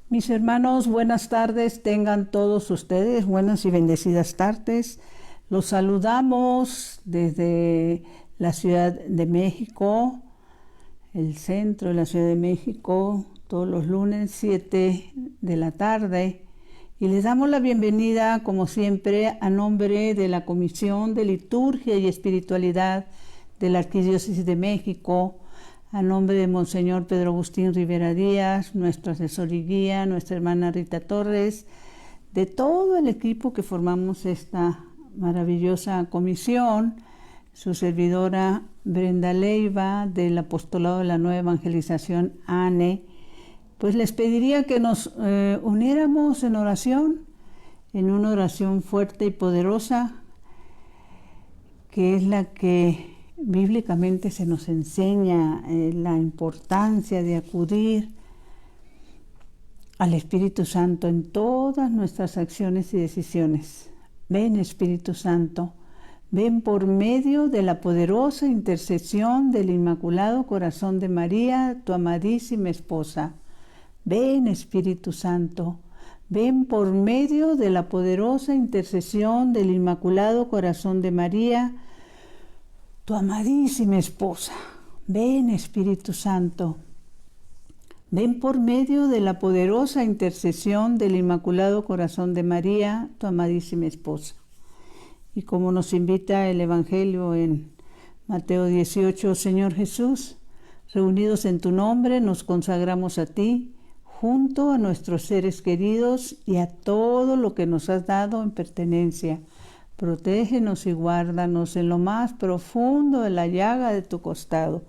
Mis hermanos, buenas tardes, tengan todos ustedes buenas y bendecidas tardes. Los saludamos desde la Ciudad de México, el centro de la Ciudad de México, todos los lunes 7 de la tarde. Y les damos la bienvenida, como siempre, a nombre de la Comisión de Liturgia y Espiritualidad de la Arquidiócesis de México, a nombre de Monseñor Pedro Agustín Rivera Díaz, nuestro asesor y guía, nuestra hermana Rita Torres, de todo el equipo que formamos esta maravillosa comisión, su servidora Brenda Leiva, del Apostolado de la Nueva Evangelización ANE, pues les pediría que nos uniéramos en oración, en una oración fuerte y poderosa, que es la que bíblicamente se nos enseña la importancia de acudir al Espíritu Santo en todas nuestras acciones y decisiones. Ven, Espíritu Santo, ven por medio de la poderosa intercesión del Inmaculado Corazón de María, tu amadísima esposa. Ven, Espíritu Santo, ven por medio de la poderosa intercesión del Inmaculado Corazón de María, tu amadísima esposa. Ven, Espíritu Santo, ven por medio de la poderosa intercesión del Inmaculado Corazón de María, tu amadísima esposa. Y como nos invita el Evangelio en Mateo 18, Señor Jesús, reunidos en tu nombre, nos consagramos a ti, junto a nuestros seres queridos y a todo lo que nos has dado en pertenencia. Protégenos y guárdanos en lo más profundo de la llaga de tu costado,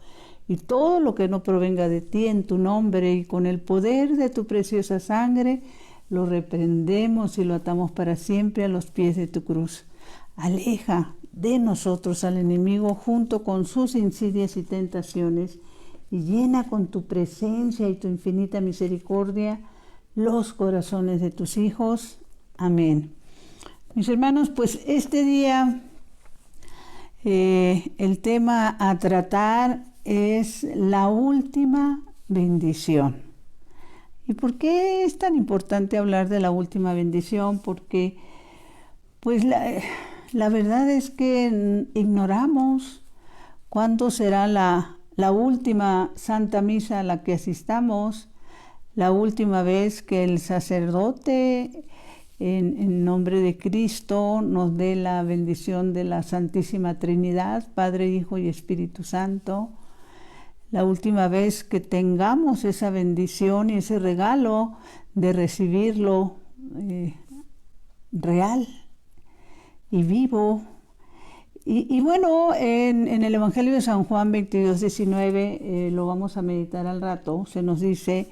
y todo lo que no provenga de ti en tu nombre y con el poder de tu preciosa sangre, lo reprendemos y lo atamos para siempre a los pies de tu cruz. Aleja de nosotros al enemigo junto con sus insidias y tentaciones, y llena con tu presencia y tu infinita misericordia los corazones de tus hijos. Amén. Mis hermanos, pues este día el tema a tratar es la última bendición. ¿Y por qué es tan importante hablar de la última bendición? Porque pues la verdad es que ignoramos cuándo será la última Santa Misa a la que asistamos, la última vez que el sacerdote en nombre de Cristo nos dé la bendición de la Santísima Trinidad, Padre, Hijo y Espíritu Santo, la última vez que tengamos esa bendición y ese regalo de recibirlo real y vivo. Y bueno, en el Evangelio de San Juan 22:19, lo vamos a meditar al rato, se nos dice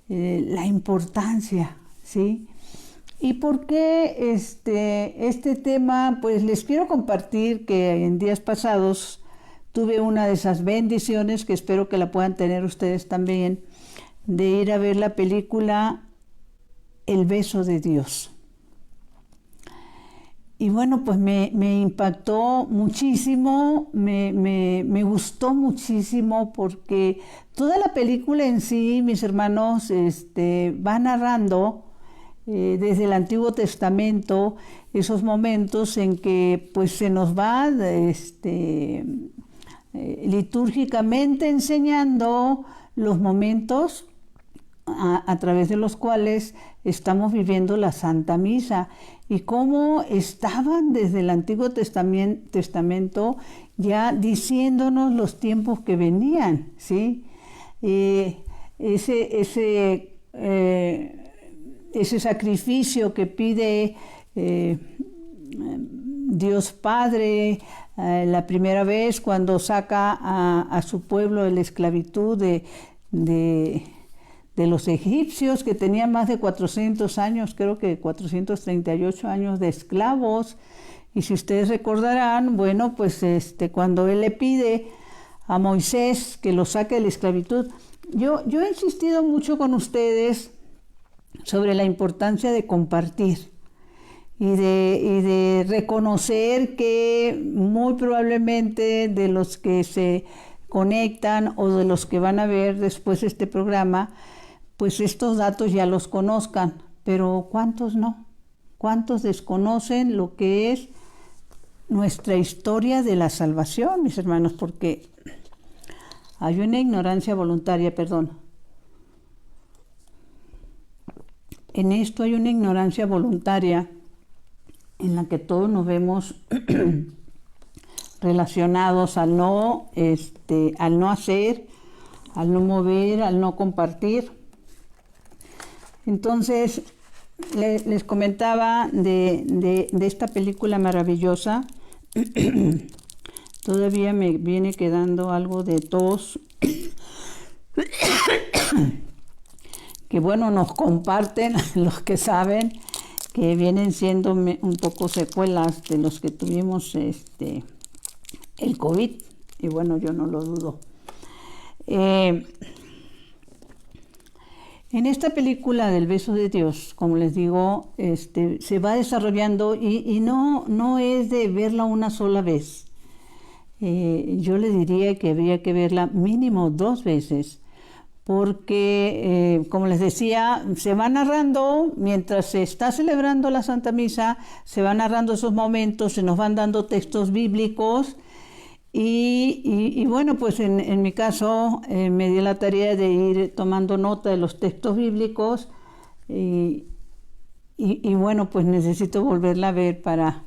la importancia, ¿sí? ¿Y por qué este tema? Pues les quiero compartir que en días pasados tuve una de esas bendiciones, que espero que la puedan tener ustedes también, de ir a ver la película El beso de Dios. Y bueno, pues me impactó muchísimo, me gustó muchísimo, porque toda la película en sí, mis hermanos, va narrando desde el Antiguo Testamento esos momentos en que pues se nos va litúrgicamente enseñando los momentos a través de los cuales estamos viviendo la Santa Misa, y cómo estaban desde el Antiguo Testamento ya diciéndonos los tiempos que venían, ¿sí? Ese sacrificio que pide Dios Padre la primera vez cuando saca a su pueblo de la esclavitud de los egipcios, que tenían más de 400 años, creo que 438 años de esclavos. Y si ustedes recordarán, bueno, pues cuando él le pide a Moisés que lo saque de la esclavitud, yo he insistido mucho con ustedes sobre la importancia de compartir y de reconocer que muy probablemente de los que se conectan o de los que van a ver después este programa, pues estos datos ya los conozcan, pero ¿cuántos no? ¿Cuántos desconocen lo que es nuestra historia de la salvación, mis hermanos? Porque hay una ignorancia voluntaria, perdón. En esto hay una ignorancia voluntaria en la que todos nos vemos relacionados al no hacer, al no mover, al no compartir. Entonces, les comentaba de esta película maravillosa. Todavía me viene quedando algo de tos. Que bueno, nos comparten los que saben, que vienen siendo un poco secuelas de los que tuvimos el COVID. Y bueno, yo no lo dudo. En esta película del beso de Dios, como les digo, se va desarrollando y no es de verla una sola vez. Yo le diría que habría que verla mínimo 2 veces, porque, como les decía, se va narrando, mientras se está celebrando la Santa Misa, se van narrando esos momentos, se nos van dando textos bíblicos. Y bueno, pues en mi caso me di la tarea de ir tomando nota de los textos bíblicos y bueno, pues necesito volverla a ver para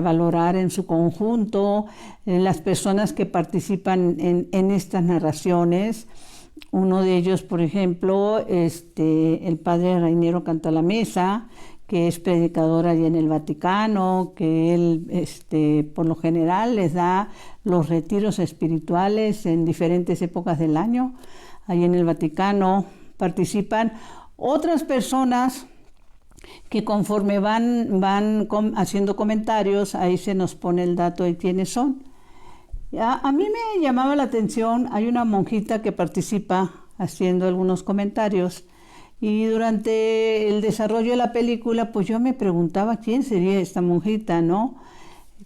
valorar en su conjunto las personas que participan en estas narraciones. Uno de ellos, por ejemplo, el padre Rainiero Cantalamessa, que es predicador allí en el Vaticano, que él por lo general les da los retiros espirituales en diferentes épocas del año. Allí en el Vaticano participan otras personas que conforme van haciendo comentarios, ahí se nos pone el dato de quiénes son. A mí me llamaba la atención, hay una monjita que participa haciendo algunos comentarios. Y durante el desarrollo de la película, pues yo me preguntaba quién sería esta monjita, ¿no?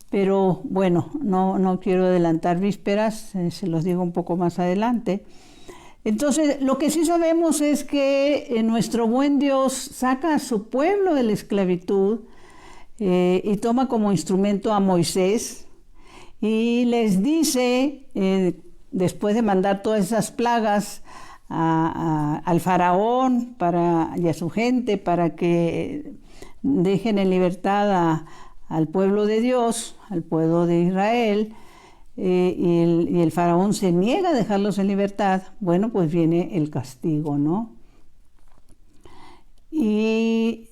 Pero bueno, no quiero adelantar vísperas, se los digo un poco más adelante. Entonces, lo que sí sabemos es que nuestro buen Dios saca a su pueblo de la esclavitud y toma como instrumento a Moisés y les dice, después de mandar todas esas plagas, al faraón y a su gente para que dejen en libertad al pueblo de Dios, al pueblo de Israel, y el faraón se niega a dejarlos en libertad. Bueno, pues viene el castigo, ¿no? Y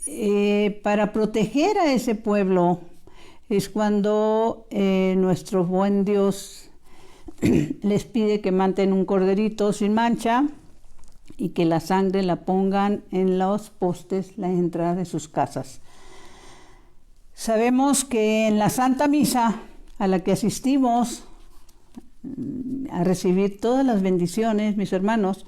para proteger a ese pueblo es cuando nuestro buen Dios les pide que maten un corderito sin mancha y que la sangre la pongan en los postes, la entrada de sus casas. Sabemos que en la Santa Misa, a la que asistimos a recibir todas las bendiciones, mis hermanos,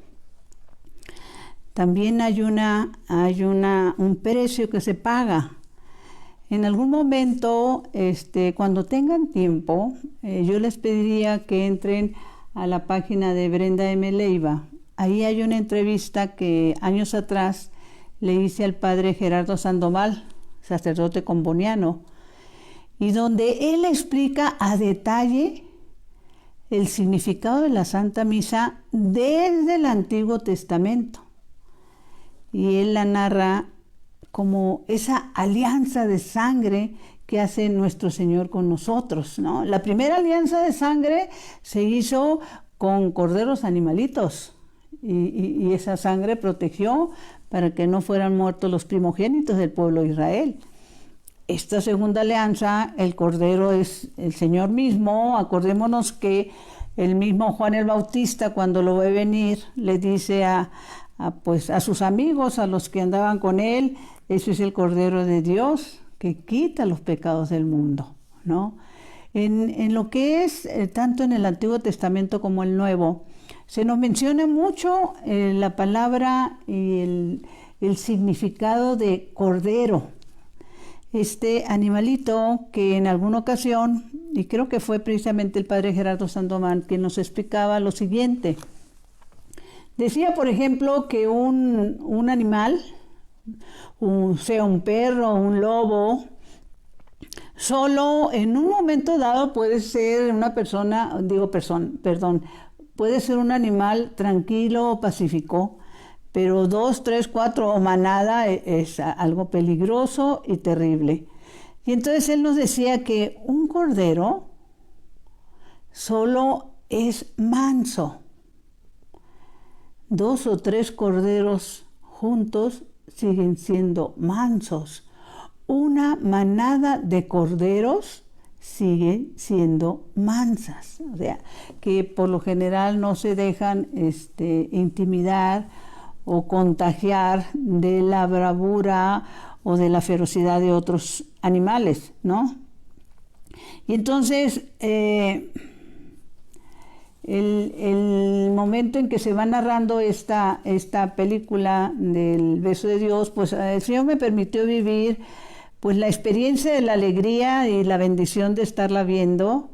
también hay un precio que se paga. En algún momento, cuando tengan tiempo, yo les pediría que entren a la página de Brenda M. Leiva. Ahí hay una entrevista que años atrás le hice al padre Gerardo Sandoval, sacerdote comboniano, y donde él explica a detalle el significado de la Santa Misa desde el Antiguo Testamento. Y él la narra como esa alianza de sangre que hace nuestro Señor con nosotros, ¿no? La primera alianza de sangre se hizo con corderos animalitos y esa sangre protegió para que no fueran muertos los primogénitos del pueblo de Israel. Esta segunda alianza, el cordero es el Señor mismo. Acordémonos que el mismo Juan el Bautista, cuando lo ve venir, le dice a sus amigos, a los que andaban con él: ese es el Cordero de Dios que quita los pecados del mundo, ¿no? En lo que es, tanto en el Antiguo Testamento como el Nuevo, se nos menciona mucho la palabra y el significado de cordero. Este animalito que en alguna ocasión, y creo que fue precisamente el padre Gerardo Sandoval quien nos explicaba lo siguiente: Decía, por ejemplo, que un animal, sea un perro, un lobo, solo en un momento dado puede ser una persona, perdón, puede ser un animal tranquilo o pacífico, pero 2, 3, 4 o manada es algo peligroso y terrible. Y entonces él nos decía que un cordero solo es manso. 2 o 3 corderos juntos siguen siendo mansos. Una manada de corderos sigue siendo mansas, o sea, que por lo general no se dejan intimidar o contagiar de la bravura o de la ferocidad de otros animales, ¿no? Y entonces, el momento en que se va narrando esta película del beso de Dios, pues el Señor me permitió vivir pues la experiencia de la alegría y la bendición de estarla viendo,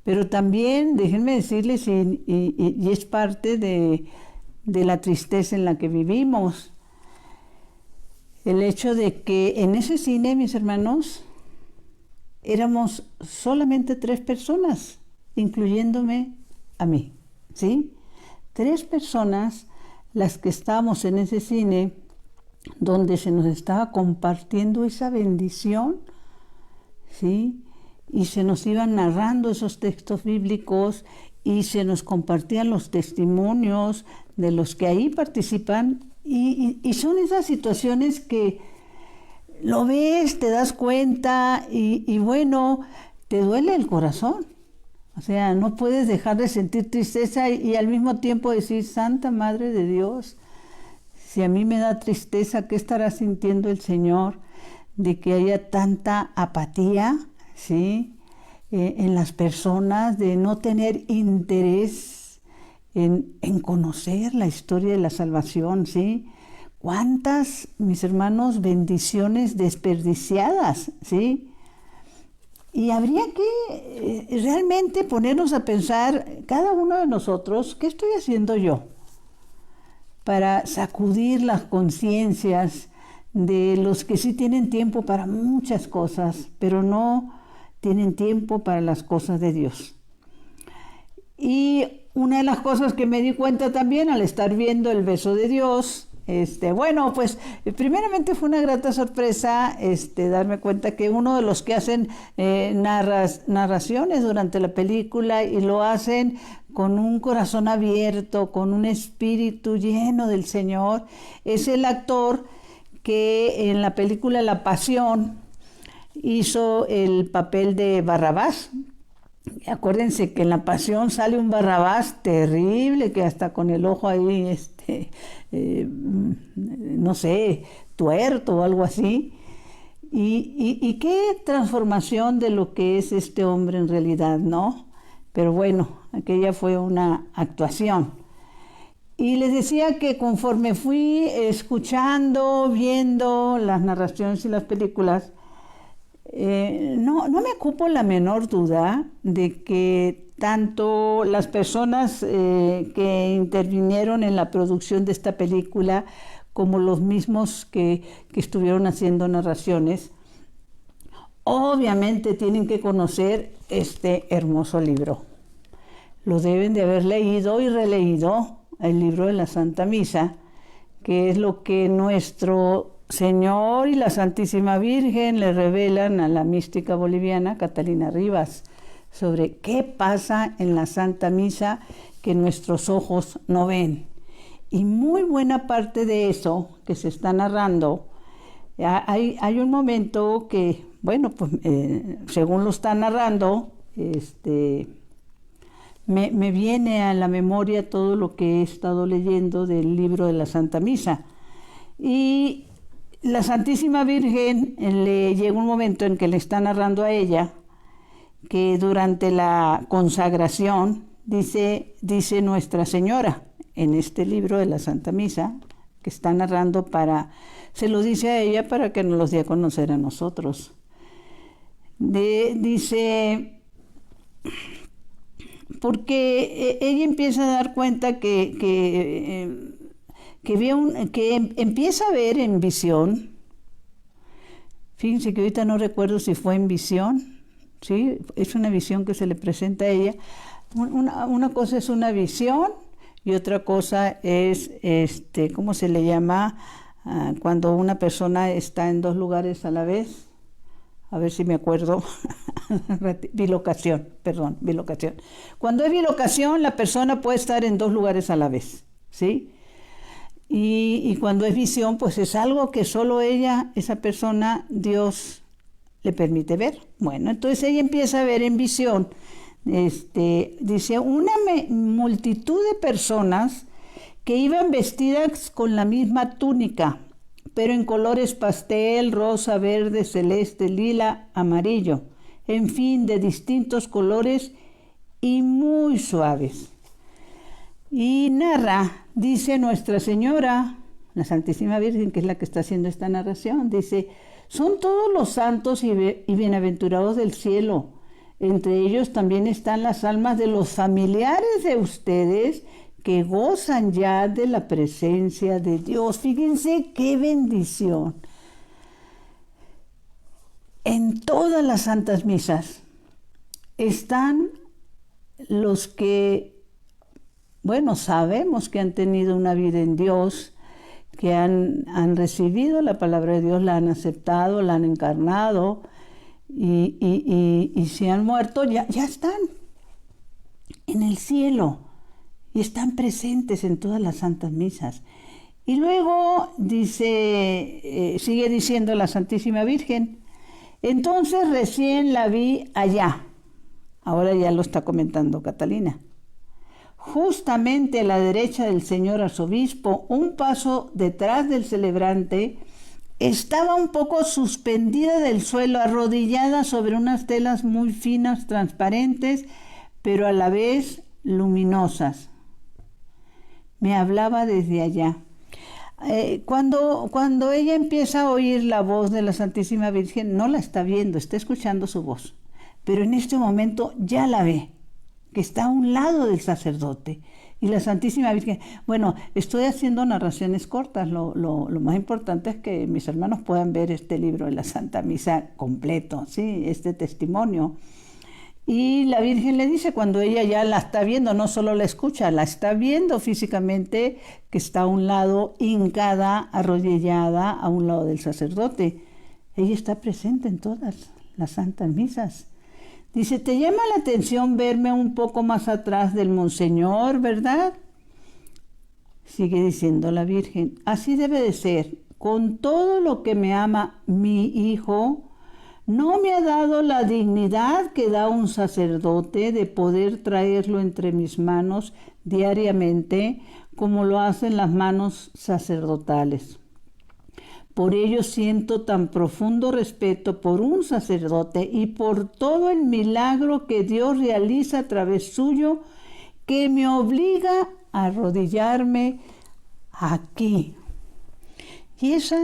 pero también, déjenme decirles, y es parte de la tristeza en la que vivimos, el hecho de que en ese cine, mis hermanos, éramos solamente 3 personas, incluyéndome a mí, ¿sí? 3 personas las que estábamos en ese cine donde se nos estaba compartiendo esa bendición, ¿sí? Y se nos iban narrando esos textos bíblicos y se nos compartían los testimonios de los que ahí participan y son esas situaciones que lo ves, te das cuenta y bueno, te duele el corazón. O sea, no puedes dejar de sentir tristeza y al mismo tiempo decir, Santa Madre de Dios, si a mí me da tristeza, ¿qué estará sintiendo el Señor de que haya tanta apatía, ¿sí? En las personas, de no tener interés en conocer la historia de la salvación, ¿sí? ¿Cuántas, mis hermanos, bendiciones desperdiciadas, ¿sí? Y habría que realmente ponernos a pensar, cada uno de nosotros, ¿qué estoy haciendo yo para sacudir las conciencias de los que sí tienen tiempo para muchas cosas, pero no tienen tiempo para las cosas de Dios? Y una de las cosas que me di cuenta también al estar viendo el beso de Dios, bueno, pues primeramente fue una grata sorpresa darme cuenta que uno de los que hacen narraciones durante la película y lo hacen con un corazón abierto, con un espíritu lleno del Señor, es el actor que en la película La Pasión hizo el papel de Barrabás. Acuérdense que en La Pasión sale un Barrabás terrible, que hasta con el ojo ahí, no sé, tuerto o algo así. Y qué transformación de lo que es este hombre en realidad, ¿no? Pero bueno, aquella fue una actuación. Y les decía que conforme fui escuchando, viendo las narraciones y las películas, no me ocupo la menor duda de que tanto las personas que intervinieron en la producción de esta película como los mismos que estuvieron haciendo narraciones, obviamente tienen que conocer este hermoso libro. Lo deben de haber leído y releído, el libro de la Santa Misa, que es lo que nuestro Señor y la Santísima Virgen le revelan a la mística boliviana Catalina Rivas sobre qué pasa en la Santa Misa que nuestros ojos no ven. Y muy buena parte de eso que se está narrando, hay un momento que, bueno, pues según lo está narrando, me viene a la memoria todo lo que he estado leyendo del libro de la Santa Misa. Y la Santísima Virgen le llega un momento en que le está narrando a ella que durante la consagración, dice Nuestra Señora, en este libro de la Santa Misa, que está narrando se lo dice a ella para que nos los dé a conocer a nosotros. Dice, porque ella empieza a dar cuenta que empieza a ver en visión. Fíjense que ahorita no recuerdo si fue en visión, ¿sí? Es una visión que se le presenta a ella. Una cosa es una visión y otra cosa es, ¿cómo se le llama? Cuando una persona está en dos lugares a la vez. A ver si me acuerdo. Bilocación. Cuando hay bilocación, la persona puede estar en dos lugares a la vez, ¿sí? Y cuando es visión, pues es algo que solo ella, esa persona, Dios le permite ver. Bueno, entonces ella empieza a ver en visión. Dice, una multitud de personas que iban vestidas con la misma túnica, pero en colores pastel, rosa, verde, celeste, lila, amarillo, en fin, de distintos colores y muy suaves. Y narra, dice Nuestra Señora, la Santísima Virgen, que es la que está haciendo esta narración, dice, son todos los santos y bienaventurados del cielo. Entre ellos también están las almas de los familiares de ustedes que gozan ya de la presencia de Dios. Fíjense qué bendición. En todas las santas misas están los que, bueno, sabemos que han tenido una vida en Dios, que han recibido la palabra de Dios, la han aceptado, la han encarnado y si han muerto, ya están en el cielo y están presentes en todas las santas misas. Y luego dice, sigue diciendo la Santísima Virgen, entonces recién la vi allá. Ahora ya lo está comentando Catalina. Justamente a la derecha del señor arzobispo, un paso detrás del celebrante, estaba un poco suspendida del suelo, arrodillada sobre unas telas muy finas, transparentes, pero a la vez luminosas. Me hablaba desde allá. Cuando ella empieza a oír la voz de la Santísima Virgen, no la está viendo, está escuchando su voz, pero en este momento ya la ve, que está a un lado del sacerdote. Y la Santísima Virgen, bueno, estoy haciendo narraciones cortas, lo más importante es que mis hermanos puedan ver este libro de la Santa Misa completo, ¿sí? Este testimonio. Y la Virgen le dice, cuando ella ya la está viendo, no solo la escucha, la está viendo físicamente, que está a un lado, hincada, arrodillada, a un lado del sacerdote. Ella está presente en todas las santas misas. Dice, ¿te llama la atención verme un poco más atrás del Monseñor, verdad? Sigue diciendo la Virgen, así debe de ser. Con todo lo que me ama mi hijo, no me ha dado la dignidad que da un sacerdote de poder traerlo entre mis manos diariamente, como lo hacen las manos sacerdotales. Por ello siento tan profundo respeto por un sacerdote y por todo el milagro que Dios realiza a través suyo, que me obliga a arrodillarme aquí. Y eso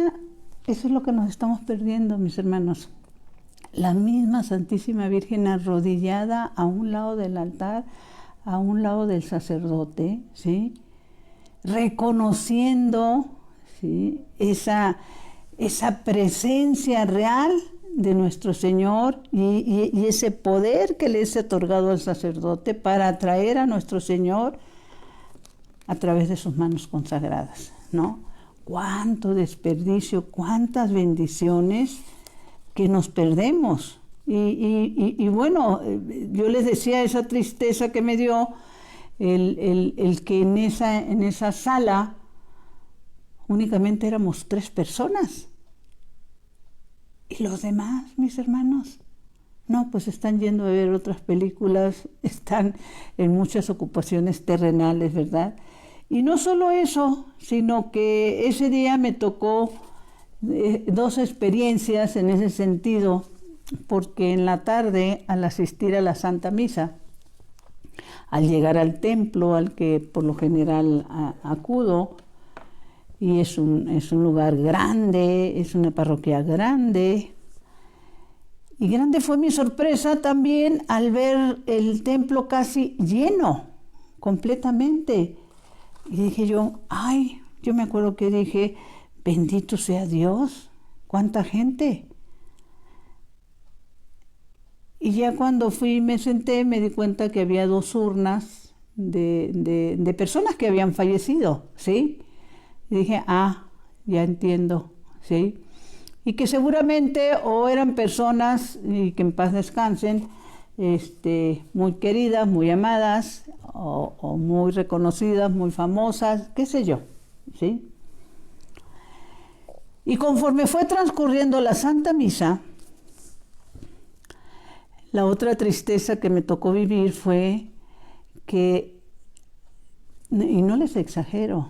es lo que nos estamos perdiendo, mis hermanos. La misma Santísima Virgen arrodillada a un lado del altar, a un lado del sacerdote, ¿sí? Reconociendo, ¿sí? esa presencia real de nuestro Señor y ese poder que le es otorgado al sacerdote para atraer a nuestro Señor a través de sus manos consagradas, ¿no? Cuánto desperdicio, cuántas bendiciones que nos perdemos. Y bueno, yo les decía esa tristeza que me dio el que en esa sala únicamente éramos 3 personas. ¿Y los demás, mis hermanos? No, pues están yendo a ver otras películas, están en muchas ocupaciones terrenales, ¿verdad? Y no solo eso, sino que ese día me tocó 2 experiencias en ese sentido, porque en la tarde, al asistir a la Santa Misa, al llegar al templo al que por lo general acudo, y es un lugar grande, es una parroquia grande, Y grande fue mi sorpresa también al ver el templo casi lleno, completamente. Y dije yo, ay, yo me acuerdo que dije, bendito sea Dios, cuánta gente. Y ya cuando fui y me senté, me di cuenta que había 2 urnas de personas que habían fallecido, ¿sí? Y dije, ya entiendo, ¿sí? Y que seguramente o eran personas, y que en paz descansen, muy queridas, muy amadas, o muy reconocidas, muy famosas, qué sé yo, ¿sí? Y conforme fue transcurriendo la Santa Misa, la otra tristeza que me tocó vivir fue que, y no les exagero,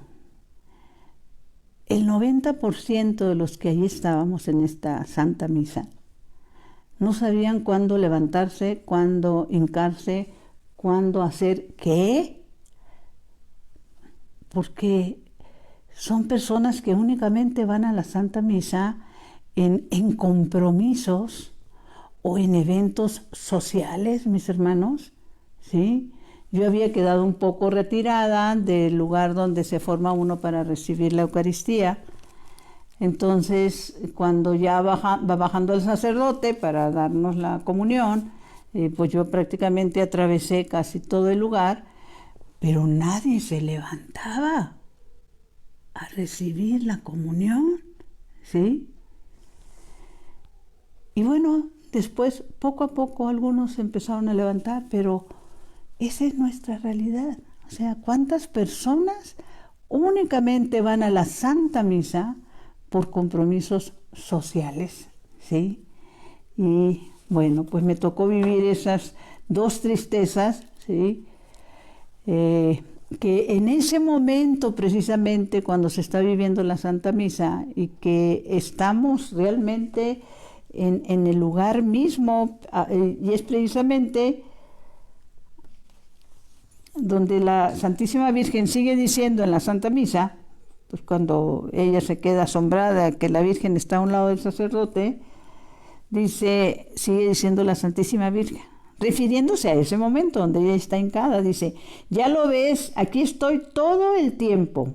el 90% de los que allí estábamos en esta Santa Misa no sabían cuándo levantarse, cuándo hincarse, cuándo hacer qué, porque son personas que únicamente van a la Santa Misa en compromisos o en eventos sociales, mis hermanos, ¿sí? Yo había quedado un poco retirada del lugar donde se forma uno para recibir la Eucaristía. Entonces, cuando ya va bajando el sacerdote para darnos la comunión, pues yo prácticamente atravesé casi todo el lugar, pero nadie se levantaba a recibir la comunión, ¿sí? Y bueno, después, poco a poco, algunos se empezaron a levantar, pero esa es nuestra realidad. O sea, ¿cuántas personas únicamente van a la Santa Misa por compromisos sociales? ¿Sí? Y bueno, pues me tocó vivir esas 2 tristezas, ¿sí? Que en ese momento, precisamente cuando se está viviendo la Santa Misa y que estamos realmente en el lugar mismo, y es precisamente donde la Santísima Virgen sigue diciendo en la Santa Misa, pues cuando ella se queda asombrada que la Virgen está a un lado del sacerdote, sigue diciendo la Santísima Virgen, refiriéndose a ese momento donde ella está hincada, dice, ya lo ves, aquí estoy todo el tiempo.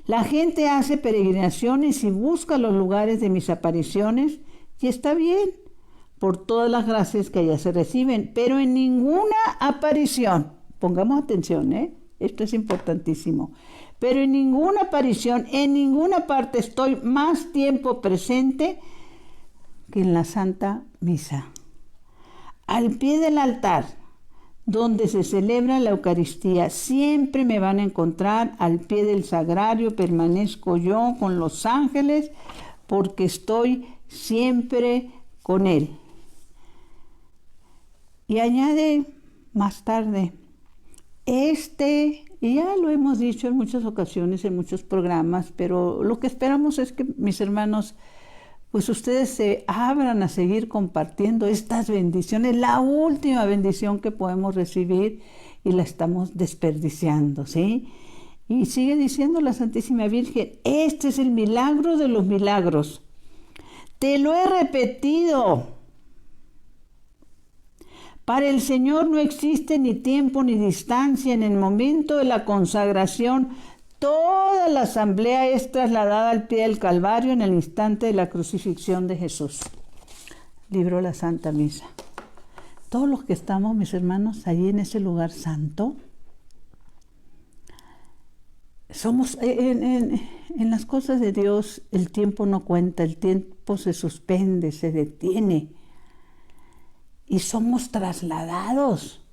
La gente hace peregrinaciones y busca los lugares de mis apariciones, y está bien, por todas las gracias que allá se reciben, pero en ninguna aparición, pongamos atención, esto es importantísimo, pero en ninguna aparición, en ninguna parte estoy más tiempo presente que en la Santa Misa. Al pie del altar, donde se celebra la Eucaristía, siempre me van a encontrar al pie del sagrario, permanezco yo con los ángeles, porque estoy siempre con Él. Y añade más tarde, y ya lo hemos dicho en muchas ocasiones, en muchos programas, pero lo que esperamos es que, mis hermanos, pues ustedes se abran a seguir compartiendo estas bendiciones, la última bendición que podemos recibir y la estamos desperdiciando, ¿sí? Y sigue diciendo la Santísima Virgen, este es el milagro de los milagros. Te lo he repetido. Para el Señor no existe ni tiempo ni distancia. En el momento de la consagración, toda la asamblea es trasladada al pie del Calvario en el instante de la crucifixión de Jesús. Libro de la Santa Misa. Todos los que estamos, mis hermanos, allí en ese lugar santo, somos en las cosas de Dios, el tiempo no cuenta, el tiempo se suspende, se detiene. Y somos trasladados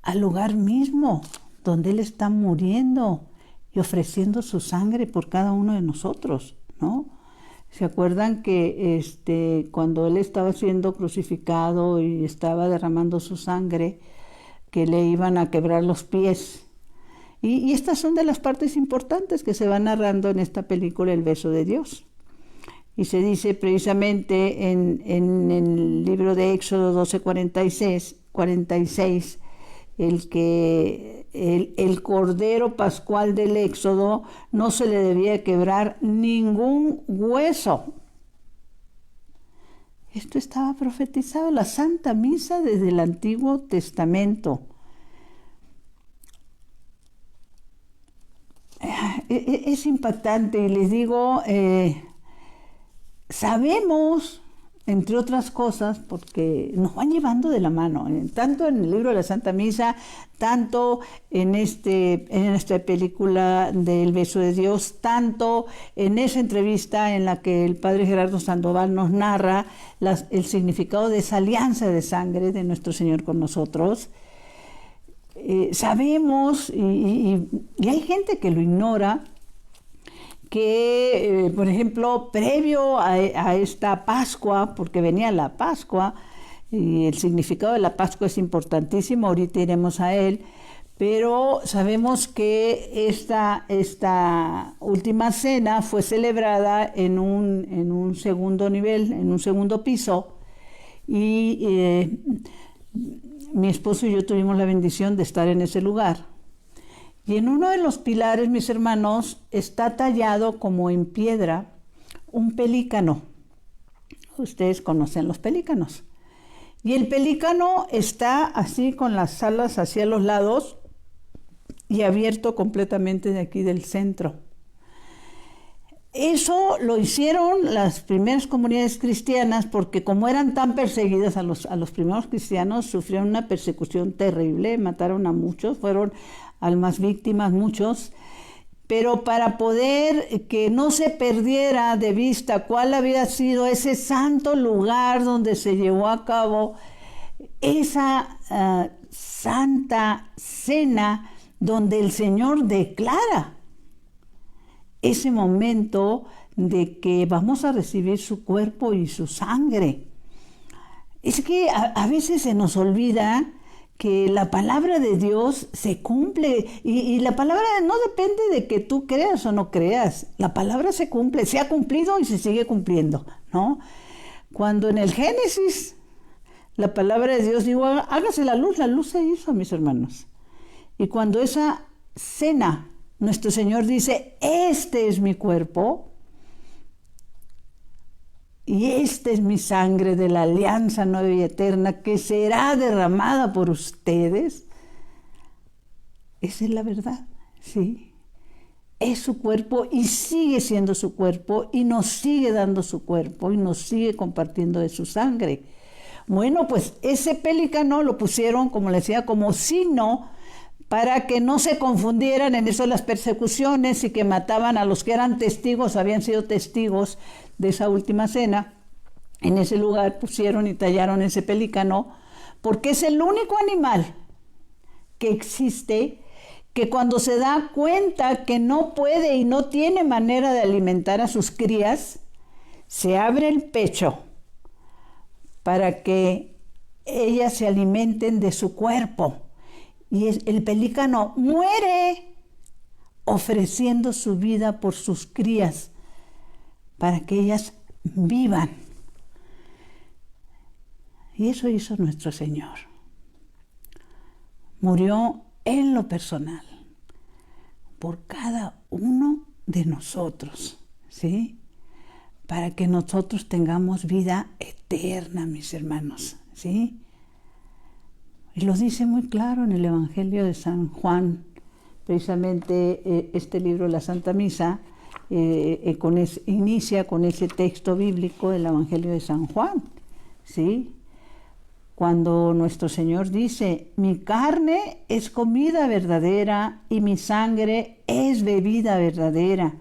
al lugar mismo donde Él está muriendo y ofreciendo su sangre por cada uno de nosotros, ¿no? ¿Se acuerdan que cuando Él estaba siendo crucificado y estaba derramando su sangre, que le iban a quebrar los pies? Y estas son de las partes importantes que se van narrando en esta película, El beso de Dios. Y se dice precisamente en el libro de Éxodo 12:46, el Cordero Pascual del Éxodo no se le debía quebrar ningún hueso. Esto estaba profetizado, la Santa Misa desde el Antiguo Testamento. Es impactante y les digo, sabemos, entre otras cosas, porque nos van llevando de la mano, tanto en el libro de la Santa Misa, tanto en esta película del Beso de Dios, tanto en esa entrevista en la que el padre Gerardo Sandoval nos narra el significado de esa alianza de sangre de nuestro Señor con nosotros. Sabemos, y hay gente que lo ignora, que, por ejemplo, previo a esta Pascua, porque venía la Pascua, y el significado de la Pascua es importantísimo, ahorita iremos a él, pero sabemos que esta última cena fue celebrada en un segundo nivel, en un segundo piso, y mi esposo y yo tuvimos la bendición de estar en ese lugar. Y en uno de los pilares, mis hermanos, está tallado como en piedra un pelícano. Ustedes conocen los pelícanos. Y el pelícano está así con las alas hacia los lados y abierto completamente de aquí del centro. Eso lo hicieron las primeras comunidades cristianas porque como eran tan perseguidas a los primeros cristianos, sufrieron una persecución terrible, mataron a muchos, fueron almas víctimas muchos, pero para poder que no se perdiera de vista cuál había sido ese santo lugar donde se llevó a cabo esa santa cena donde el Señor declara ese momento de que vamos a recibir su cuerpo y su sangre. Es que a veces se nos olvida que la palabra de Dios se cumple y la palabra no depende de que tú creas o no creas. La palabra se cumple, se ha cumplido y se sigue cumpliendo, ¿no? Cuando en el Génesis la palabra de Dios dijo, hágase la luz se hizo, mis hermanos. Y cuando esa cena, nuestro Señor dice, este es mi cuerpo y esta es mi sangre de la alianza nueva y eterna que será derramada por ustedes. Esa es la verdad, ¿sí? Es su cuerpo y sigue siendo su cuerpo y nos sigue dando su cuerpo y nos sigue compartiendo de su sangre. Bueno, pues ese pelícano lo pusieron, como les decía, como signo para que no se confundieran en eso las persecuciones y que mataban a los que eran testigos, habían sido testigos de esa última cena. En ese lugar pusieron y tallaron ese pelícano, porque es el único animal que existe que cuando se da cuenta que no puede y no tiene manera de alimentar a sus crías, se abre el pecho para que ellas se alimenten de su cuerpo. Y el pelícano muere ofreciendo su vida por sus crías para que ellas vivan. Y eso hizo nuestro Señor. Murió en lo personal por cada uno de nosotros, ¿sí? Para que nosotros tengamos vida eterna, mis hermanos, ¿sí? Y lo dice muy claro en el Evangelio de San Juan, precisamente este libro, la Santa Misa, inicia con ese texto bíblico del Evangelio de San Juan, ¿sí? Cuando nuestro Señor dice, mi carne es comida verdadera y mi sangre es bebida verdadera.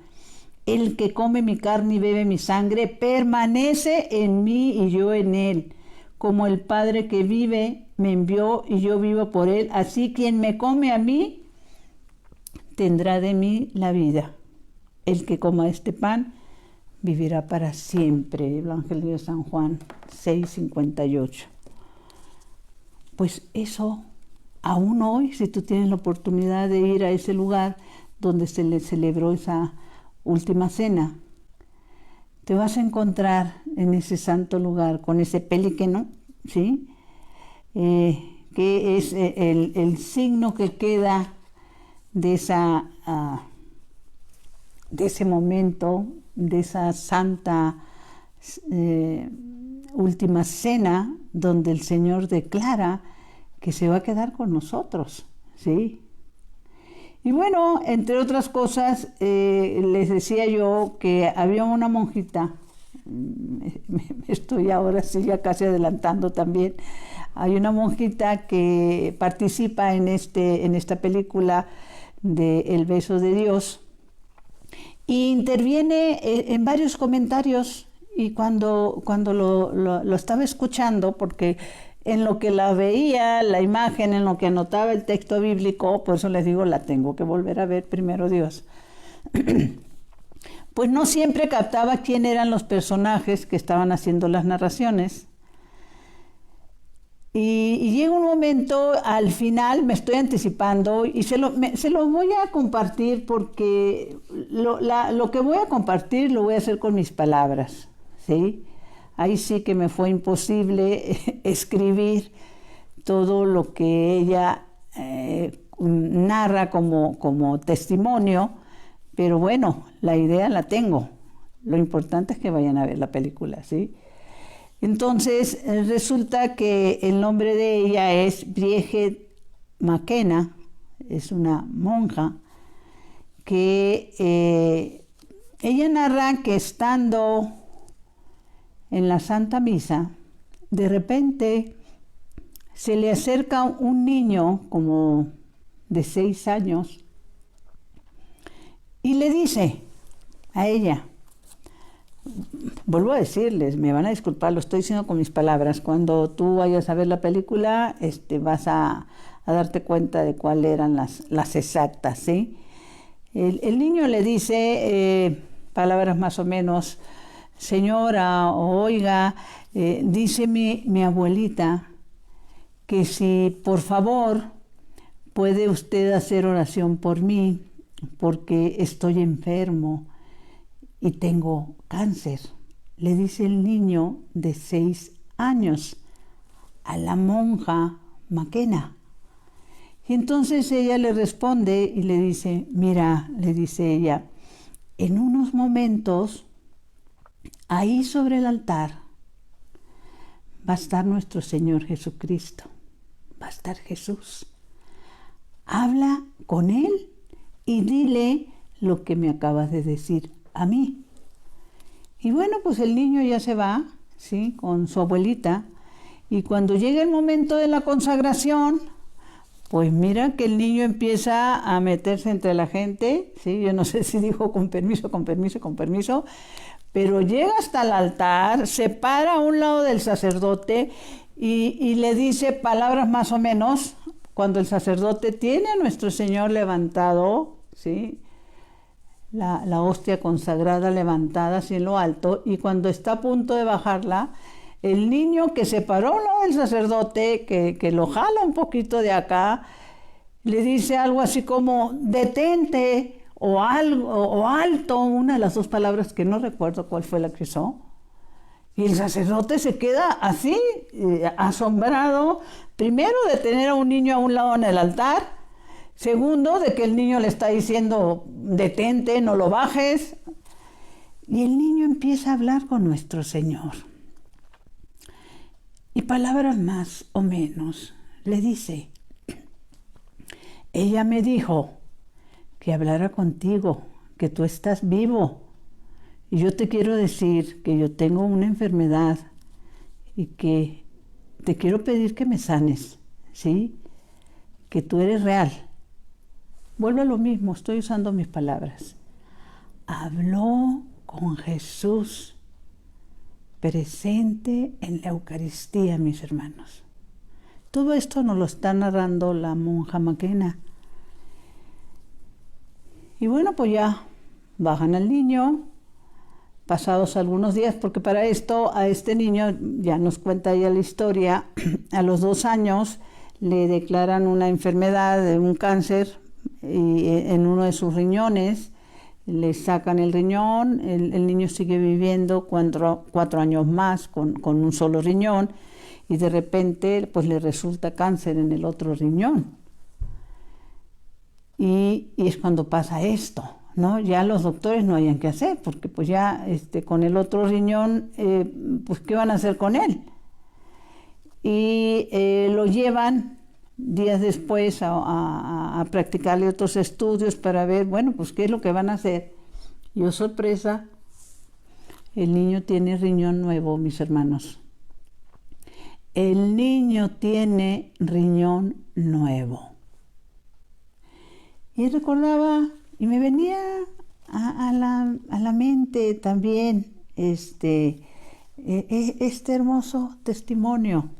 El que come mi carne y bebe mi sangre permanece en mí y yo en él. Como el Padre que vive me envió y yo vivo por él, así quien me come a mí tendrá de mí la vida. El que coma este pan vivirá para siempre. Evangelio de San Juan 6:58. Pues eso, aún hoy, si tú tienes la oportunidad de ir a ese lugar donde se le celebró esa última cena, te vas a encontrar en ese santo lugar con ese pelícano, ¿sí? Que es el signo que queda de ese momento, de esa santa última cena donde el Señor declara que se va a quedar con nosotros, ¿sí? Y bueno, entre otras cosas, les decía yo que había una monjita, me estoy ahora sí ya casi adelantando también, hay una monjita que participa en esta película de El beso de Dios y interviene en varios comentarios, y cuando lo estaba escuchando, porque en lo que la veía, la imagen, en lo que anotaba el texto bíblico, por eso les digo, la tengo que volver a ver primero Dios, pues no siempre captaba quién eran los personajes que estaban haciendo las narraciones. Y llega un momento, al final, me estoy anticipando, y se lo voy a compartir porque lo que voy a compartir lo voy a hacer con mis palabras, ¿sí? Ahí sí que me fue imposible escribir todo lo que ella narra como testimonio, pero bueno, la idea la tengo. Lo importante es que vayan a ver la película, ¿sí? Entonces, resulta que el nombre de ella es Bridget McKenna, es una monja, que ella narra que estando en la Santa Misa, de repente se le acerca un niño como de 6 años y le dice a ella, vuelvo a decirles, me van a disculpar, lo estoy diciendo con mis palabras, cuando tú vayas a ver la película vas a darte cuenta de cuáles eran las exactas, ¿sí? El niño le dice palabras más o menos, señora, oiga, dice mi abuelita que si por favor puede usted hacer oración por mí, porque estoy enfermo y tengo cáncer, le dice el niño de 6 años a la monja McKenna. Y entonces ella le responde y le dice, mira, le dice ella, en unos momentos, ahí sobre el altar, va a estar nuestro Señor Jesucristo, va a estar Jesús. Habla con Él y dile lo que me acabas de decir a mí. Y bueno, pues el niño ya se va, ¿sí?, con su abuelita, y cuando llega el momento de la consagración, pues mira que el niño empieza a meterse entre la gente, ¿sí? Yo no sé si dijo con permiso, pero llega hasta el altar, se para a un lado del sacerdote y le dice palabras más o menos, cuando el sacerdote tiene a nuestro Señor levantado, ¿sí?, la hostia consagrada levantada así en lo alto, y cuando está a punto de bajarla, el niño que se paró a un lado del sacerdote, que lo jala un poquito de acá, le dice algo así como detente o algo, o alto, una de las dos palabras que no recuerdo cuál fue la que usó. Y el sacerdote se queda así, asombrado, primero de tener a un niño a un lado en el altar, segundo de que el niño le está diciendo detente, no lo bajes. Y el niño empieza a hablar con nuestro Señor. Y palabras más o menos le dice, ella me dijo que hablara contigo, que tú estás vivo. Y yo te quiero decir que yo tengo una enfermedad y que te quiero pedir que me sanes, ¿sí? Que tú eres real. Vuelvo a lo mismo, estoy usando mis palabras. Habló con Jesús presente en la Eucaristía, mis hermanos. Todo esto nos lo está narrando la monja McKenna. Y bueno, pues ya bajan al niño, pasados algunos días, porque para esto a este niño, ya nos cuenta ella la historia, a los 2 años le declaran una enfermedad, un cáncer en uno de sus riñones, le sacan el riñón, el niño sigue viviendo 4 años más con un solo riñón, y de repente pues le resulta cáncer en el otro riñón. Y es cuando pasa esto. ¿no? Ya los doctores no hayan qué hacer, porque pues ya con el otro riñón, pues ¿qué van a hacer con él? Y lo llevan días después a practicarle otros estudios para ver, bueno, pues qué es lo que van a hacer. Y oh sorpresa, el niño tiene riñón nuevo, mis hermanos. El niño tiene riñón nuevo. Y recordaba, y me venía a la mente también este hermoso testimonio.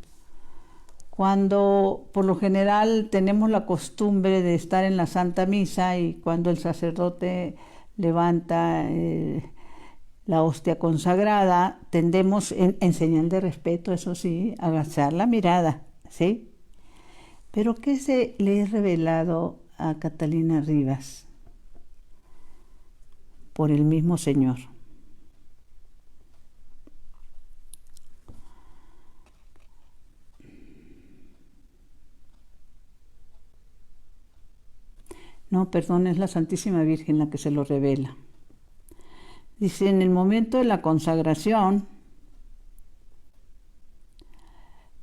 Cuando por lo general tenemos la costumbre de estar en la Santa Misa y cuando el sacerdote levanta la hostia consagrada, tendemos en señal de respeto, eso sí, a agachar la mirada, ¿sí? Pero ¿qué se le he revelado a Catalina Rivas? Por el mismo Señor. No, perdón, es la Santísima Virgen la que se lo revela. Dice, en el momento de la consagración,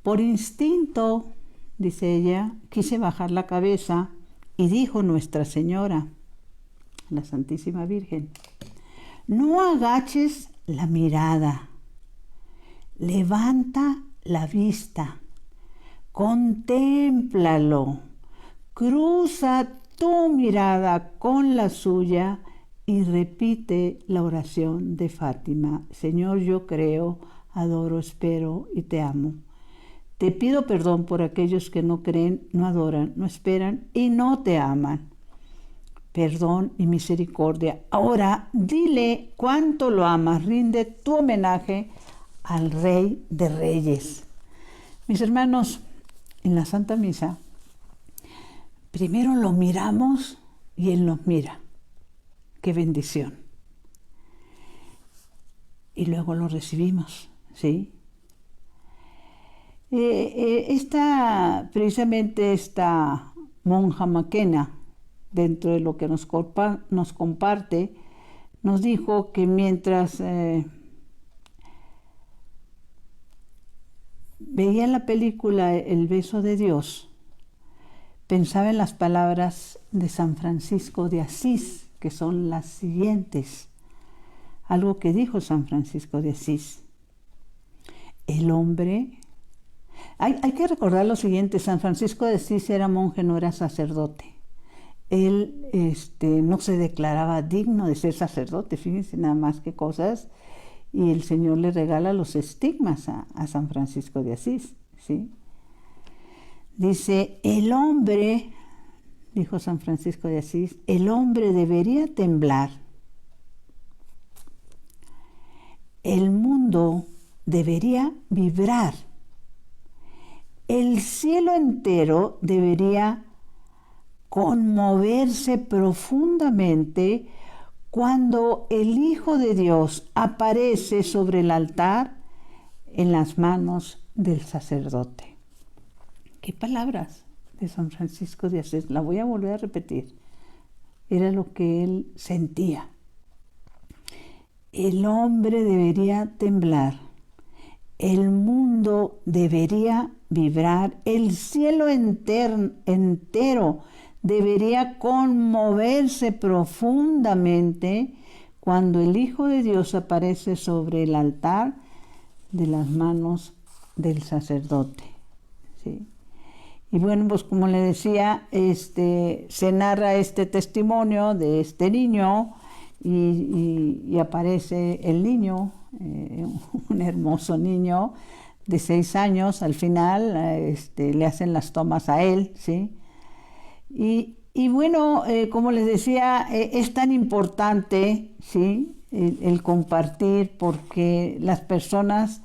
por instinto, dice ella, quise bajar la cabeza y dijo Nuestra Señora, la Santísima Virgen, no agaches la mirada, levanta la vista, contémplalo, cruza tu mirada con la suya y repite la oración de Fátima. Señor, yo creo, adoro, espero y te amo. Te pido perdón por aquellos que no creen, no adoran, no esperan y no te aman. Perdón y misericordia. Ahora dile cuánto lo amas. Rinde tu homenaje al Rey de Reyes. Mis hermanos, en la Santa Misa, primero lo miramos y Él nos mira. ¡Qué bendición! Y luego lo recibimos, ¿sí? Precisamente esta monja maquena, dentro de lo que nos comparte, nos dijo que mientras veía la película El beso de Dios, pensaba en las palabras de San Francisco de Asís, que son las siguientes. Algo que dijo San Francisco de Asís. El hombre... Hay que recordar lo siguiente, San Francisco de Asís era monje, no era sacerdote. Él no se declaraba digno de ser sacerdote, fíjense nada más qué cosas, y el Señor le regala los estigmas a San Francisco de Asís, ¿sí? Dice, el hombre, dijo San Francisco de Asís, el hombre debería temblar. El mundo debería vibrar. El cielo entero debería conmoverse profundamente cuando el Hijo de Dios aparece sobre el altar en las manos del sacerdote. ¿Qué palabras de San Francisco de Asís? La voy a volver a repetir. Era lo que él sentía. El hombre debería temblar. El mundo debería vibrar. El cielo entero debería conmoverse profundamente cuando el Hijo de Dios aparece sobre el altar de las manos del sacerdote, ¿sí? Y bueno, pues como le decía, se narra este testimonio de este niño y aparece el niño, un hermoso niño de 6 años. Al final le hacen las tomas a él, ¿sí? Y bueno, como les decía, es tan importante, ¿sí? El compartir, porque las personas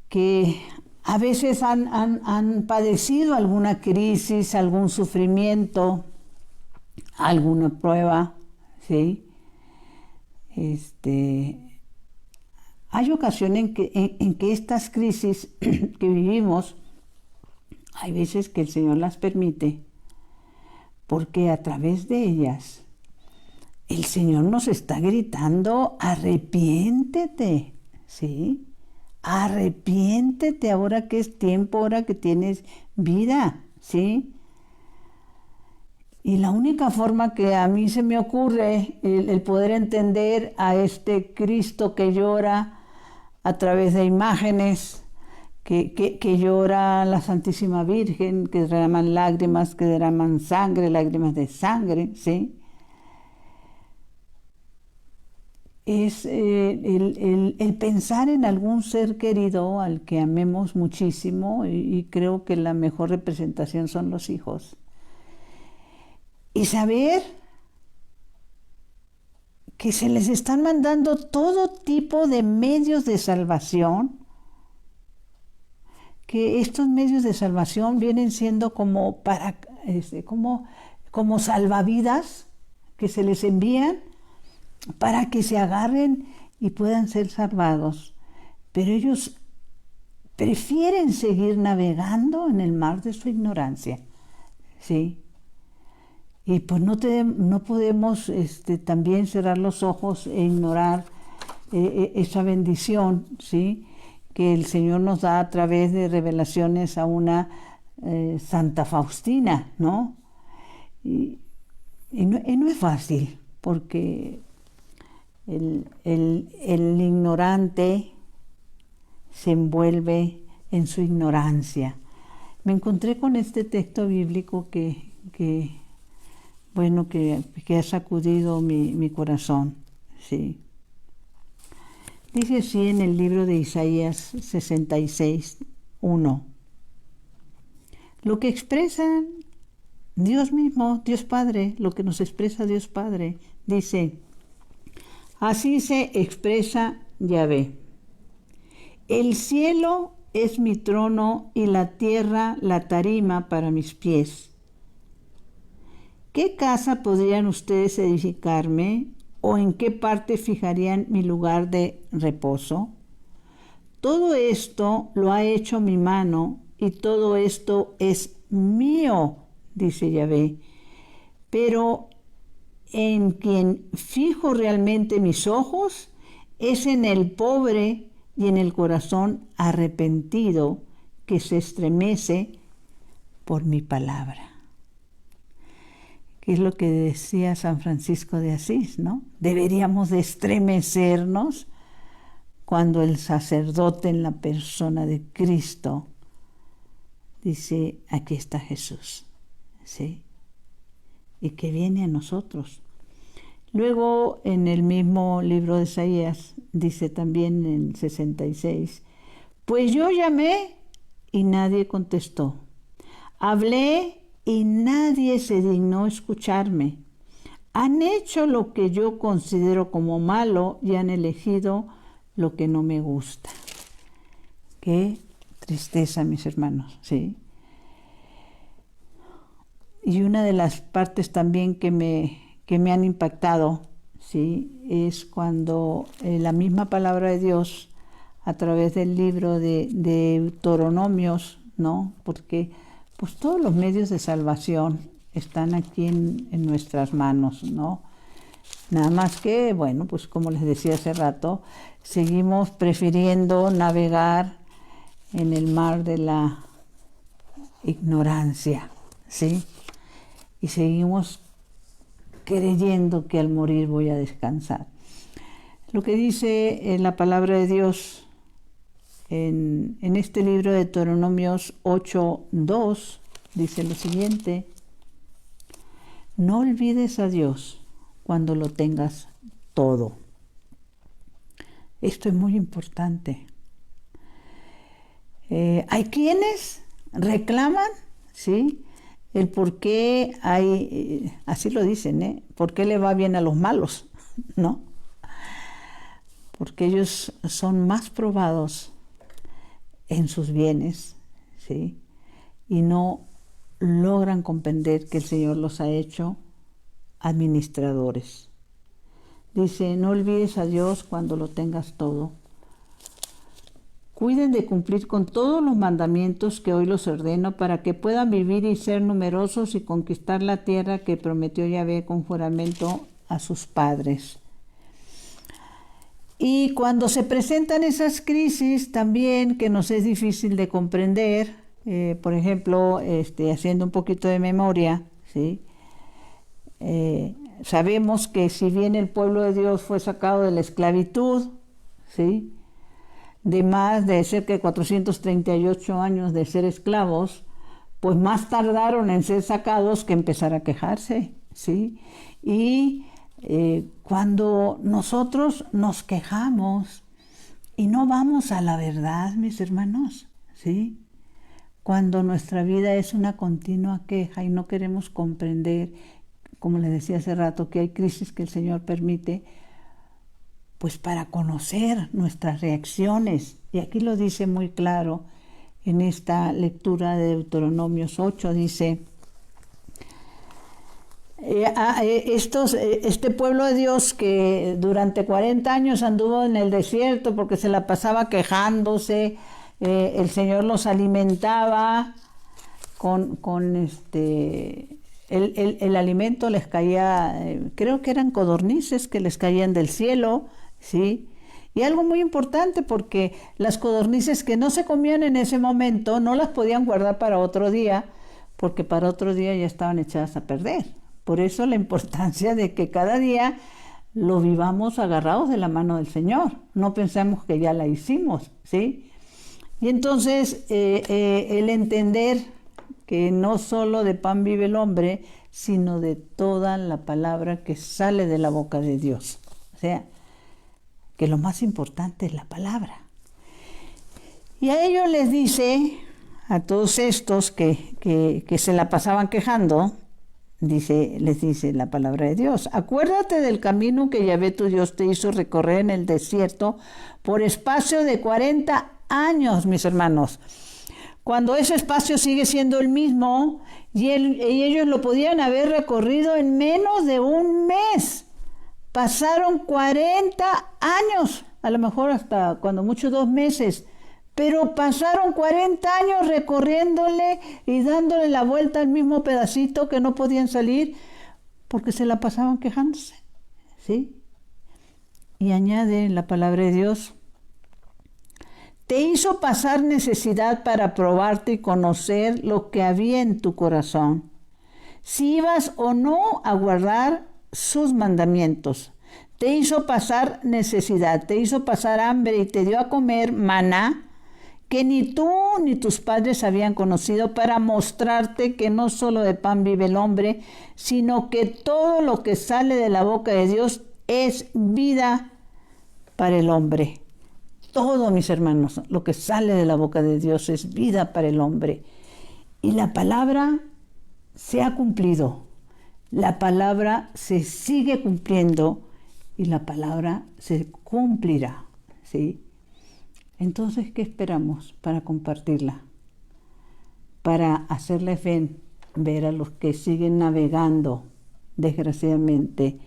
que a veces han padecido alguna crisis, algún sufrimiento, alguna prueba, ¿sí? Hay ocasiones en que estas crisis que vivimos, hay veces que el Señor las permite, porque a través de ellas el Señor nos está gritando, arrepiéntete, ¿sí? Arrepiéntete ahora que es tiempo, ahora que tienes vida, ¿sí? Y la única forma que a mí se me ocurre el poder entender a este Cristo que llora a través de imágenes, que llora la Santísima Virgen, que derraman lágrimas, que derraman sangre, lágrimas de sangre, ¿sí? Es el pensar en algún ser querido al que amemos muchísimo, y creo que la mejor representación son los hijos. Y saber que se les están mandando todo tipo de medios de salvación, que estos medios de salvación vienen siendo como salvavidas que se les envían para que se agarren y puedan ser salvados. Pero ellos prefieren seguir navegando en el mar de su ignorancia, ¿sí? Y pues no podemos también cerrar los ojos e ignorar esa bendición, ¿sí?, que el Señor nos da a través de revelaciones a una Santa Faustina, ¿no? Y no es fácil, porque el ignorante se envuelve en su ignorancia. Me encontré con este texto bíblico que ha sacudido mi corazón, sí. Dice así en el libro de Isaías 66, 1. Lo que expresa Dios mismo, Dios Padre, lo que nos expresa Dios Padre, dice: así se expresa Yahvé. El cielo es mi trono y la tierra la tarima para mis pies. ¿Qué casa podrían ustedes edificarme, o en qué parte fijarían mi lugar de reposo? Todo esto lo ha hecho mi mano, y todo esto es mío, dice Yahvé. Pero en quien fijo realmente mis ojos es en el pobre y en el corazón arrepentido, que se estremece por mi palabra. Que es lo que decía San Francisco de Asís, ¿no? Deberíamos de estremecernos cuando el sacerdote, en la persona de Cristo, dice: aquí está Jesús, ¿sí? Y que viene a nosotros. Luego, en el mismo libro de Isaías, dice también en el 66, pues yo llamé y nadie contestó. Hablé y nadie se dignó escucharme. Han hecho lo que yo considero como malo y han elegido lo que no me gusta. Qué tristeza, mis hermanos, ¿sí? Y una de las partes también que me han impactado, ¿sí?, es cuando la misma palabra de Dios, a través del libro de Deuteronomios, ¿no? Porque pues todos los medios de salvación están aquí en nuestras manos, ¿no? Nada más que, bueno, pues como les decía hace rato, seguimos prefiriendo navegar en el mar de la ignorancia, ¿sí? Y seguimos creyendo que al morir voy a descansar. Lo que dice la palabra de Dios en este libro de Deuteronomios 8:2, dice lo siguiente: no olvides a Dios cuando lo tengas todo. Esto es muy importante. Hay quienes reclaman, ¿sí?, el por qué hay, así lo dicen, ¿por qué le va bien a los malos? ¿No? Porque ellos son más probados en sus bienes, ¿sí?, y no logran comprender que el Señor los ha hecho administradores. Dice: no olvides a Dios cuando lo tengas todo. Cuiden de cumplir con todos los mandamientos que hoy los ordeno, para que puedan vivir y ser numerosos y conquistar la tierra que prometió Yahvé con juramento a sus padres. Y cuando se presentan esas crisis también que nos es difícil de comprender, por ejemplo, haciendo un poquito de memoria, ¿sí? Sabemos que si bien el pueblo de Dios fue sacado de la esclavitud, ¿sí?, de más de cerca de 438 años de ser esclavos, pues más tardaron en ser sacados que empezar a quejarse, ¿sí? Y cuando nosotros nos quejamos y no vamos a la verdad, mis hermanos, ¿sí?, cuando nuestra vida es una continua queja y no queremos comprender, como les decía hace rato, que hay crisis que el Señor permite, pues para conocer nuestras reacciones. Y aquí lo dice muy claro en esta lectura de Deuteronomios 8, dice, este pueblo de Dios que durante 40 años anduvo en el desierto porque se la pasaba quejándose, el Señor los alimentaba con el alimento les caía, creo que eran codornices que les caían del cielo, ¿sí? Y algo muy importante, porque las codornices que no se comían en ese momento no las podían guardar para otro día, porque para otro día ya estaban echadas a perder. Por eso la importancia de que cada día lo vivamos agarrados de la mano del Señor. No pensemos que ya la hicimos, ¿sí? Y entonces el entender que no solo de pan vive el hombre, sino de toda la palabra que sale de la boca de Dios. O sea, que lo más importante es la palabra. Y a ellos les dice, a todos estos que se la pasaban quejando, les dice la palabra de Dios, acuérdate del camino que Yahvé tu Dios te hizo recorrer en el desierto por espacio de 40 años, mis hermanos. Cuando ese espacio sigue siendo el mismo y ellos lo podían haber recorrido en menos de un mes. Pasaron 40 años, a lo mejor hasta cuando mucho 2 meses, pero pasaron 40 años recorriéndole y dándole la vuelta al mismo pedacito que no podían salir porque se la pasaban quejándose, ¿sí? Y añade en la palabra de Dios, te hizo pasar necesidad para probarte y conocer lo que había en tu corazón, si ibas o no a guardar sus mandamientos. Te hizo pasar necesidad, te hizo pasar hambre y te dio a comer maná que ni tú ni tus padres habían conocido, para mostrarte que no solo de pan vive el hombre, sino que todo lo que sale de la boca de Dios es vida para el hombre. Todo, mis hermanos, lo que sale de la boca de Dios es vida para el hombre. Y la palabra se ha cumplido. La palabra se sigue cumpliendo y la palabra se cumplirá, ¿sí? Entonces, ¿qué esperamos para compartirla? Para hacerles ver a los que siguen navegando, desgraciadamente,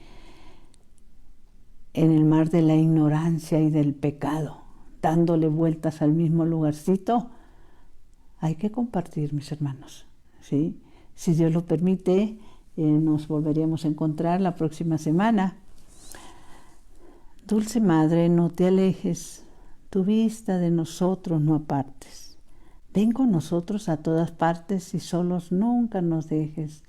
en el mar de la ignorancia y del pecado, dándole vueltas al mismo lugarcito. Hay que compartir, mis hermanos, ¿sí? Si Dios lo permite, nos volveremos a encontrar la próxima semana. Dulce Madre, no te alejes, tu vista de nosotros no apartes. Ven con nosotros a todas partes y solos nunca nos dejes.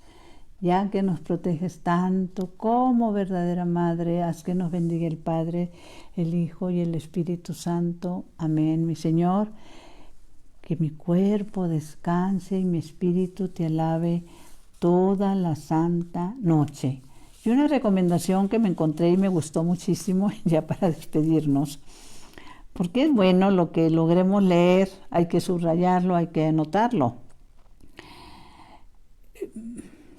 Ya que nos proteges tanto como verdadera Madre, haz que nos bendiga el Padre, el Hijo y el Espíritu Santo. Amén, mi Señor. Que mi cuerpo descanse y mi espíritu te alabe toda la santa noche. Y una recomendación que me encontré y me gustó muchísimo, ya para despedirnos, porque es bueno lo que logremos leer, hay que subrayarlo, hay que anotarlo.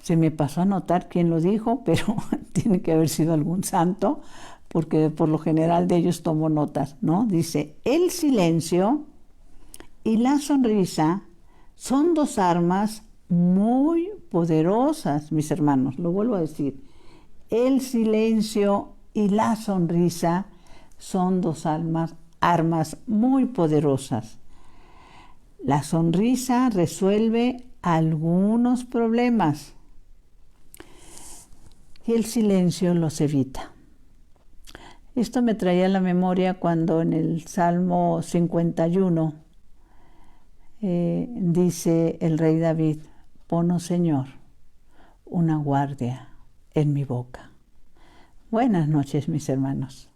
Se me pasó a anotar quién lo dijo, pero tiene que haber sido algún santo, porque por lo general de ellos tomo notas, ¿no? Dice, el silencio y la sonrisa son 2 armas muy poderosas, mis hermanos. Lo vuelvo a decir. El silencio y la sonrisa son 2 armas muy poderosas. La sonrisa resuelve algunos problemas. y el silencio los evita. Esto me traía a la memoria cuando en el Salmo 51 dice el rey David: pon, oh Señor, una guardia en mi boca. Buenas noches, mis hermanos.